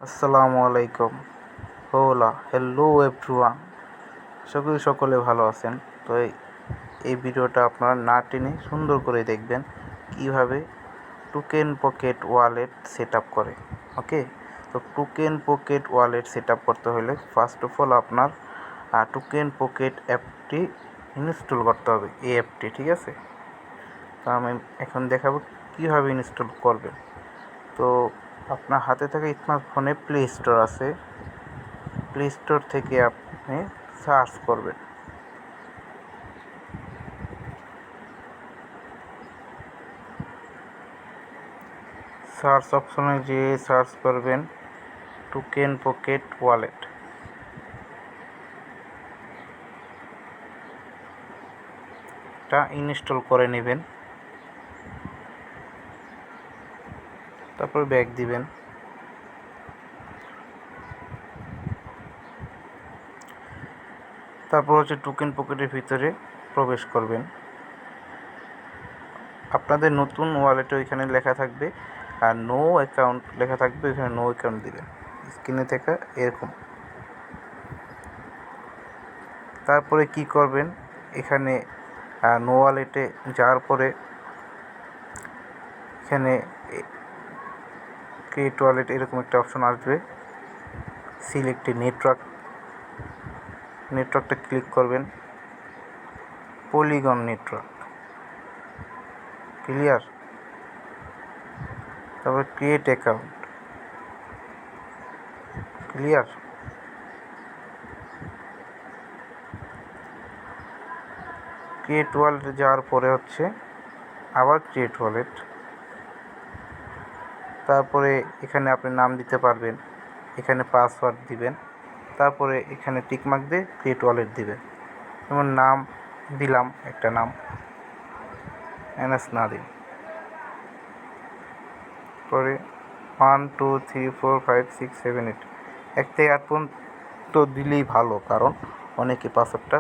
আসসালামু আলাইকুম। হোলা hello everyone. আশা করি সকলে ভালো আছেন। তো এই ভিডিওটা আপনারা না টেনে সুন্দর করে দেখবেন কিভাবে token pocket wallet set up করে। ওকে, তো token pocket wallet set up করতে হলে ফার্স্ট অফ অল আপনার টোকেন পকেট অ্যাপটি ইনস্টল করতে হবে, এই অ্যাপটি। ঠিক আছে, তো আমি এখন দেখাবো কীভাবে ইনস্টল করবেন। তো আপনার হাতে থাকা স্মার্টফোনে প্লে স্টোর আছে, প্লে স্টোর থেকে আপনি সার্চ করবেন। সার্চ অপশনে যেয়ে সার্চ করবেন টোকেন পকেট ওয়ালেট। এটা ইনস্টল করে নেবেন, তারপর ব্যাক দিবেন। তারপর হচ্ছে টোকেন পকেটের ভিতরে প্রবেশ করবেন। আপনাদের নতুন ওয়ালেটে ওইখানে লেখা থাকবে আর নো অ্যাকাউন্ট লেখা থাকবে, ওইখানে নো অ্যাকাউন্ট দিবেন স্ক্রিনে থেকে এরকম। তারপরে কি করবেন, এখানে নো ওয়ালেটে যাওয়ার পরে এখানে ক্রিয়েট ওয়ালেট এরকম একটা অপশন আসবে। সিলেক্ট নেটওয়ার্কটা ক্লিক করবেন, পলিগন নেটওয়ার্ক। ক্লিয়ার? তারপর ক্রিয়েট অ্যাকাউন্ট। ক্লিয়ার? ক্রিয়েট ওয়ালেটে যাওয়ার পরে হচ্ছে আবার ক্রিয়েট ওয়ালেট। তারপরে এখানে আপনি নাম দিতে পারবেন, এখানে পাসওয়ার্ড দিবেন, তারপরে এখানে টিকমার্ক দিয়ে ক্রিয়েট ওয়ালেট দিবেন। যেমন নাম দিলাম, একটা নাম এনএস নাদিম। পরে 1 2 3 4 5 6 7 8 1 থেকে 8 পর্যন্ত দিলেই ভালো, কারণ অনেকে পাসওয়ার্ডটা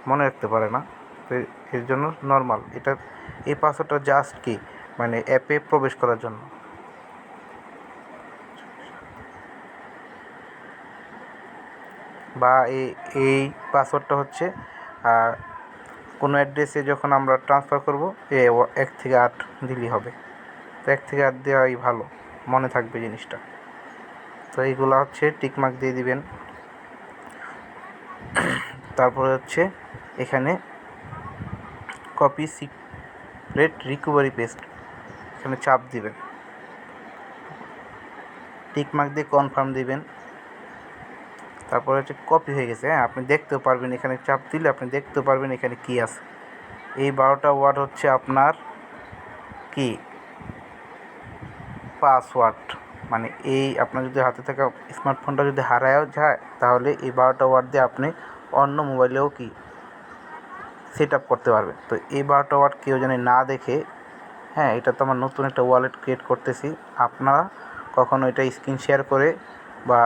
মনে রাখতে পারে না। তো এর জন্য নর্মাল এটা, এই পাসওয়ার্ডটা জাস্ট কি মানে অ্যাপে প্রবেশ করার জন্য। বা এই পাসওয়ার্ডটা হচ্ছে কোনো অ্যাড্রেসে যখন আমরা ট্রান্সফার করব 1 থেকে 8 দিলেই হবে। তো 1 থেকে 8 দেওয়াই ভালো, মনে থাকবে জিনিসটা। তো এইগুলো হচ্ছে টিকমার্ক দিয়ে দিবেন। তারপরে হচ্ছে এখানে কপি সিক্রেট রিকভারি পেস্ট, এখানে চাপ দিবেন, টিকমার্ক দিয়ে কনফার্ম দিবেন। তারপরে হচ্ছে কপি হয়ে গেছে। আপনি দেখতেও পারবেন, এখানে চাপ দিলে আপনি দেখতেও পারবেন এখানে কি আছে। এই 12টা ওয়ার্ড হচ্ছে আপনার কি পাসওয়ার্ড। মানে এই আপনার যদি হাতে থাকা স্মার্টফোনটা যদি হারায়ও যায়, তাহলে এই 12টা ওয়ার্ড দিয়ে আপনি অন্য মোবাইলেও কি সেট আপ করতে পারবেন। তো এই 12টা ওয়ার্ড কেউ যেন না দেখে, এটা তো আমার নতুন একটা ওয়ালেট ক্রিয়েট করতেছি। আপনারা কখনো এটা স্ক্রিন শেয়ার করে বা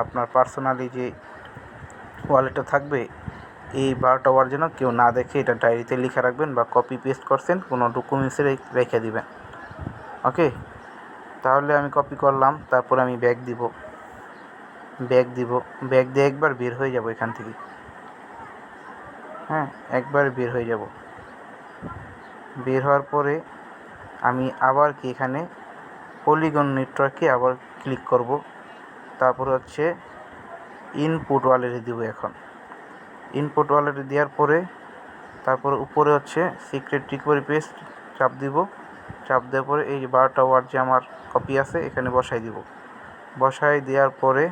আপনার পার্সোনালি যে ওয়ালেটটা থাকবে, এই 12টা ওয়ার্ড যেন কেউ না দেখে এটা ডায়েরিতে লিখে রাখবেন বা কপি পেস্ট করছেন কোনো ডকুমেন্টসে রেখে দিবেন। ওকে, তাহলে আমি কপি করলাম, তারপরে আমি ব্যাক দিব, ব্যাক দিয়ে একবার বের হয়ে যাব এখান থেকে। একবার বের হয়ে যাব। বের হওয়ার পরে আমি আবার কি এখানে পলিগন নেটওয়ার্কে আবার ক্লিক করব। তারপরে হচ্ছে ইনপুট ওয়ালেটে দিব। এখন ইনপুট ওয়ালেটে দেওয়ার পরে তারপরে উপরে হচ্ছে সিক্রেট রিকভারি পেস্ট চাপ দিব। চাপ দেওয়ার পরে এই 12টা ওয়ার্ড যে আমার কপি আছে এখানে বসাই দিব। বসাই দেওয়ার পরে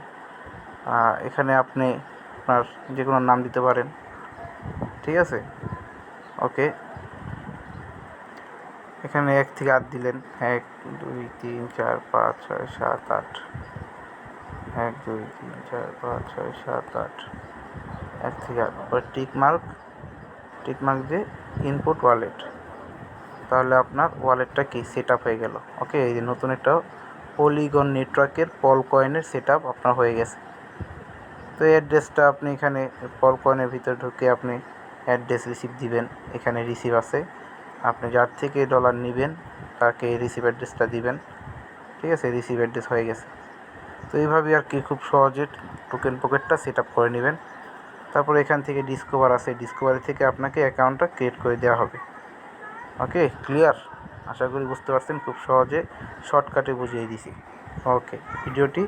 এখানে আপনি আপনার যে কোনো নাম দিতে পারেন। ঠিক আছে, ওকে। এখানে 1 থেকে 8 দিলেন, 1 2 3 4 5 6 7 8, 1 2 3 4 5 6 7 8, 1 থেকে 8। পরে টিকমার্ক দিয়ে ইনপুট ওয়ালেট। তাহলে আপনার ওয়ালেটটা কি সেট আপ হয়ে গেল। ওকে, এই যে নতুন একটা পলিগন নেটওয়ার্কের পল কয়েনের সেট আপ আপনার হয়ে গেছে। তো এই অ্যাড্রেসটা আপনি এখানে পল কয়েনের ভিতরে ঢুকে আপনি অ্যাড্রেস রিসিভ দিবেন। এখানে রিসিভ আছে, আপনি যার থেকে ডলার নেবেন তাকে রিসিভ অ্যাড্রেসটা দিবেন। ঠিক আছে, রিসিভ অ্যাড্রেস হয়ে গেছে। তো এইভাবেই আর কি খুব সহজে টোকেন পকেটটা সেট আপ করে নেবেন। তারপর এখান থেকে ডিসকভার আছে, ডিসকভারি থেকে আপনাকে অ্যাকাউন্টটা ক্রিয়েট করে দেওয়া হবে। ওকে, ক্লিয়ার? আশা করি বুঝতে পারছেন, খুব সহজে শর্টকাটে বুঝিয়ে দিছি। ওকে, ভিডিওটি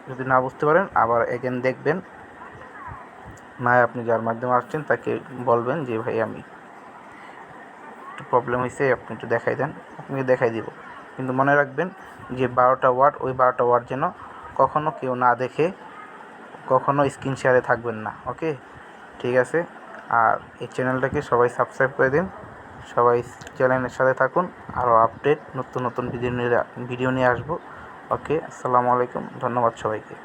যদি না বুঝতে পারেন আবার এগেন দেখবেন, না আপনি যার মাধ্যমে আসছেন তাকে বলবেন যে ভাই আমি একটু প্রবলেম হয়েছে, আপনি একটু দেখাই দেন, আপনাকে দেখাই দিব। কিন্তু মনে রাখবেন যে 12টা ওয়ার্ড, ওই 12টা ওয়ার্ড যেন কখনও কেউ না দেখে কখনও স্ক্রিন শেয়ারে থাকবেন না। ওকে, ঠিক আছে। আর এই চ্যানেলটাকে সবাই সাবস্ক্রাইব করে দিন, সবাই চ্যানেলের সাথে থাকুন, আরও আপডেট নতুন নতুন ভিডিও নিয়ে আসবো। ওকে, আসসালামু আলাইকুম, ধন্যবাদ সবাইকে।